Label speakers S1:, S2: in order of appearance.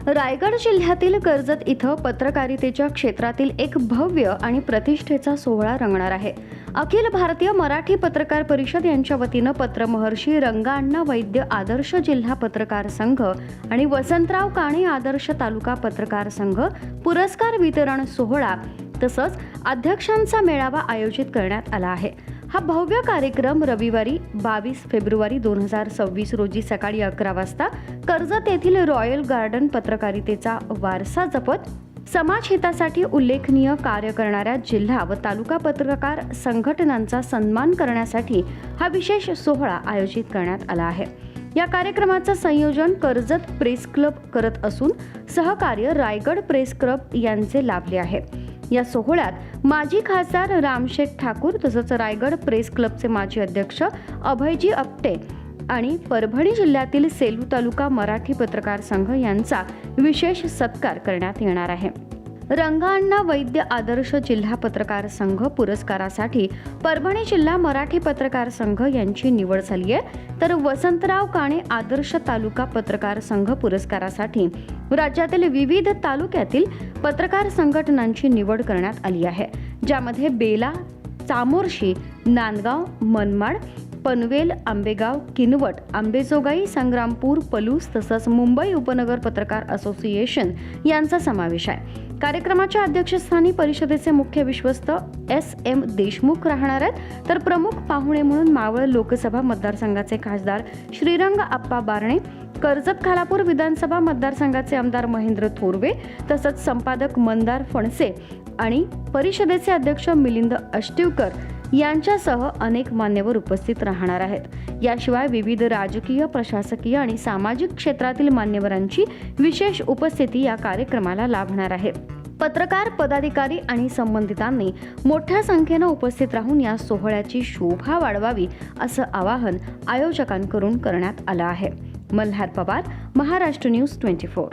S1: रायगड जिल्ह्यातील कर्जत इथं पत्रकारितेच्या क्षेत्रातील एक भव्य आणि प्रतिष्ठेचा सोहळा रंगणार आहे. अखिल भारतीय मराठी पत्रकार परिषद यांच्या वतीनं पत्रमहर्षी रंगाअण्णा वैद्य आदर्श जिल्हा पत्रकार संघ आणि वसंतराव काणे आदर्श तालुका पत्रकार संघ पुरस्कार वितरण सोहळा तसंच अध्यक्षांचा मेळावा आयोजित करण्यात आला आहे. हा भव्य कार्यक्रम रविवारी 22 फेब्रुवारी 2026 रोजी सकाळी 11 वाजता कर्जत येथील रॉयल गार्डन पत्रकारितेचा वारसा जपत समाजहितासाठी उल्लेखनीय कार्य करणाऱ्या जिल्हा व तालुका पत्रकार संघटनांचा सन्मान करण्यासाठी हा विशेष सोहळा आयोजित करण्यात आला आहे. या कार्यक्रमाचं संयोजन कर्जत प्रेस क्लब करत असून सहकार्य रायगड प्रेस क्लब यांचे लाभले आहे. या सोहळ्यात माजी खासदार रामशेठ ठाकूर तसंच रायगड प्रेस क्लबचे माजी अध्यक्ष अभयजी आपटे आणि परभणी जिल्ह्यातील सेलू तालुका मराठी पत्रकार संघ यांचा विशेष सत्कार करण्यात येणार आहे. रंगाअण्णा वैद्य आदर्श जिल्हा पत्रकार संघ पुरस्कारासाठी परभणी जिल्हा मराठी पत्रकार संघ यांची निवड झाली आहे, तर वसंतराव काणे आदर्श तालुका पत्रकार संघ पुरस्कारासाठी राज्यातील विविध तालुक्यातील पत्रकार संघटनांची निवड करण्यात आली आहे, ज्यामध्ये बेला, चामोर्शी, नांदगाव, मनमाड, पनवेल, आंबेगाव, किनवट, आंबेजोगाई, संग्रामपूर, पलूस तसंच मुंबई उपनगर पत्रकार असोसिएशन यांचा समावेश आहे. कार्यक्रमाच्या अध्यक्षस्थानी परिषदेचे मुख्य विश्वस्त SM देशमुख राहणार आहेत, तर प्रमुख पाहुणे म्हणून मावळ लोकसभा मतदारसंघाचे खासदार श्रीरंग आप्पा बारणे, कर्जत खालापूर विधानसभा मतदारसंघाचे आमदार महेंद्र थोरवे तसंच संपादक मंदार फणसे आणि परिषदेचे अध्यक्ष मिलिंद अष्टिवकर यांच्यासह अनेक मान्यवर उपस्थित राहणार आहेत. याशिवाय विविध राजकीय, प्रशासकीय आणि सामाजिक क्षेत्रातील मान्यवरांची विशेष उपस्थिती या कार्यक्रमाला लाभणार आहे. पत्रकार, पदाधिकारी आणि संबंधितांनी मोठ्या संख्येनं उपस्थित राहून या सोहळ्याची शोभा वाढवावी असं आवाहन आयोजकांकडून करण्यात आलं आहे. मल्हार पवार, महाराष्ट्र न्यूज 24.